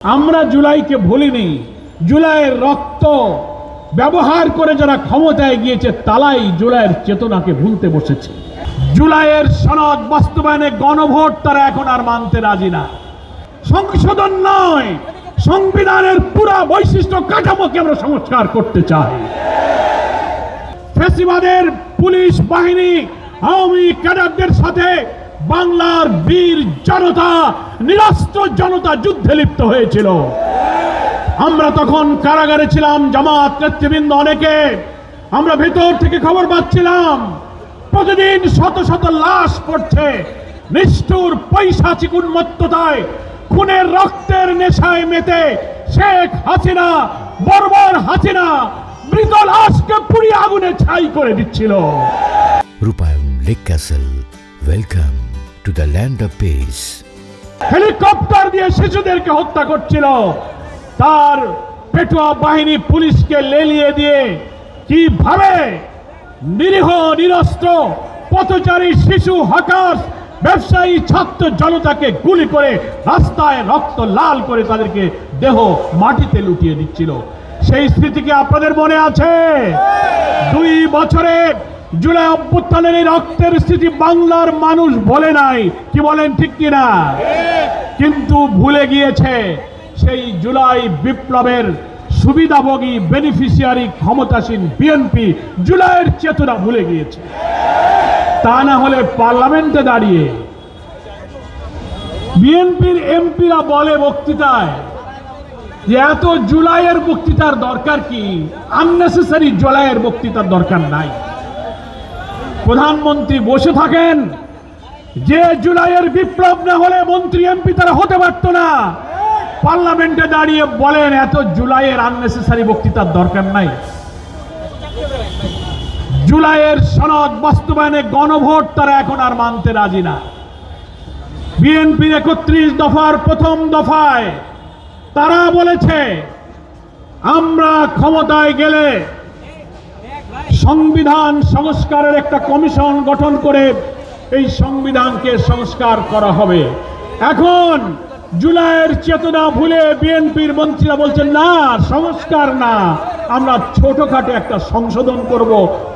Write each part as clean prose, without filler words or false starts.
আমরা জুলাইকে ভুলিনি। জুলাইয়ের রক্ত ব্যবহার করে যারা ক্ষমতায় গিয়েছে তারাই জুলাইয়ের চেতনাকে ভুলতে বসেছে। জুলাইয়ের সনদ বাস্তবায়নে গণভোট তারা এখন আর মানতে রাজি না। সংশোধন নয়, সংবিধানের পুরা বৈশিষ্ট্য কাঠামোকে আমরা সংস্কার করতে চাই। ফ্যাসিবাদের পুলিশ বাহিনী আওয়ামী ক্যাডারদের সাথে বাংলার বীর জনতা, নিরস্ত্র জনতা যুদ্ধে লিপ্ত হয়েছিল। আমরা তখন কারাগারে ছিলাম, জামাত নেতৃবৃন্দ অনেকে। আমরা ভেতর থেকে খবর পাচ্ছিলাম প্রতিদিন শত শত লাশ পড়ছে। নিষ্ঠুর পৈশাচিক উন্মত্ততায়, খুনের রক্তের নেশায় মেতে শেখ হাসিনা, বর্বর হাসিনা মৃত লাশকে পুড়িয়ে আগুনে ছাই করে দিচ্ছিল। রূপায়ণ lake castle, welcome to the land of piece. Helicopter দিয়ে শিশুদেরকে হত্যা করছিল। তার পেটুয়া বাহিনী পুলিশকে লেলিয়ে দিয়ে কিভাবে নিরীহ নিরস্ত্র পথচারী শিশু, হকার, ব্যবসায়ী, ছাত্র জনতাকে গুলি করে রাস্তায় রক্ত লাল করে তাদেরকে দেহ মাটিতে লুটিয়ে দিচ্ছিল, সেই স্মৃতি কি আপনাদের মনে আছে? 2 বছরে জুলাই অভ্যুত্থানের এই রক্তের স্মৃতি বাংলার মানুষ ভোলে নাই, কি বলেন ঠিক কিনা? কিন্তু ভুলে গিয়েছে সেই জুলাই বিপ্লবের সুবিধাভোগী বেনিফিশিয়ারি ক্ষমতাসীন বিএনপি জুলাইয়ের চেতনা ভুলে গিয়েছে। তা না হলে পার্লামেন্টে দাঁড়িয়ে বিএনপির এমপিরা বলে বক্তৃতায় যে এত জুলাইয়ের বক্তৃতার দরকার কি, আননেসেসারি জুলাইয়ের বক্তৃতার দরকার নাই। প্রধানমন্ত্রী বসে থাকেন, যে জুলাইয়ের বিপ্লব না হলে মন্ত্রী এমপি তারা হতে পারত না। পার্লামেন্টে দাঁড়িয়ে বলেন এত জুলাইয়ের আননেসেসারি বক্তৃতার দরকার নাই। জুলাইয়ের সনদ বাস্তবায়নে গণভোট তারা এখন আর মানতে রাজি না। বিএনপির 31 দফার প্রথম দফায় তারা বলেছে আমরা ক্ষমতায় গেলে সংবিধান সংস্কারের একটা কমিশন গঠন করে এই সংবিধানকে সংস্কার করা হবে। এখন জুলাইয়ের চেতনা ভুলে বিএনপির মন্ত্রীরা বলছেন না, সংস্কার না, আমরা ছোটখাটো একটা সংশোধন করব।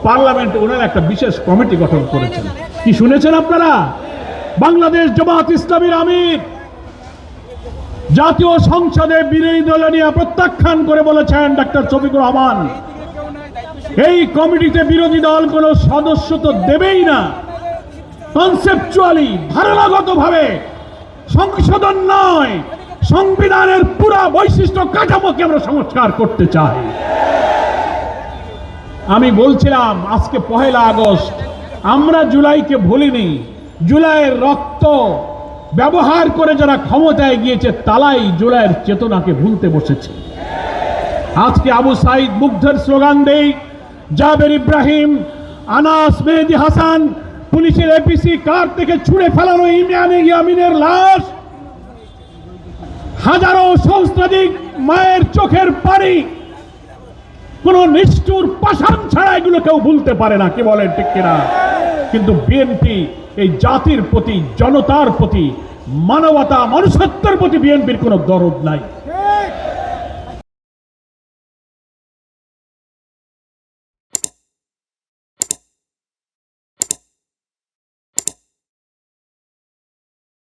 পার্লামেন্টে ওনারা একটা বিশেষ কমিটি গঠন করেছেন। কি শুনেছেন আপনারা? বাংলাদেশ জামাত ইসলামীর আমির জাতীয় সংসদে বিরোধী দল নিয়ে প্রত্যাখ্যান করে বলেছেন, ডাক্তার শফিকুর রহমান, এই কমিটিতে বিরোধী দল কোনো সদস্য তো দেবেই না। কনসেপচুয়ালি, ধারণাগতভাবে সংশোধন নয়, সংবিধানের পুরা বৈশিষ্ট্য কাঠামোকে আমরা সংস্কার করতে চাই। আমি বলছিলাম আজকে 1 আগস্ট, আমরা জুলাইকে ভুলিনি। জুলাইয়ের রক্ত ব্যবহার করে যারা ক্ষমতায় গিয়েছে তারাই জুলাইয়ের চেতনাকে ভুলতে বসেছে। আজকে আবু সাইদ মুগ্ধের স্লোগান দেই, জাবের ইব্রাহিম, আনাস মেহেদী হাসান, পুলিশের এপিসি কার থেকে ছুঁড়ে ফেলানো ইমরান ইয়ামিনের লাশ, হাজারো সহস্রাধিক মায়ের চোখের পানি, কোন নিষ্ঠুর পাষাণ ছাড়া এগুলো কেউ ভুলতে পারে না, কি বলেন ঠিক কিনা? কিন্তু বিএনপি এই জাতির প্রতি, জনতার প্রতি, মানবতা, মনুষ্যত্বের প্রতি বিএনপির কোনো দরদ নাই।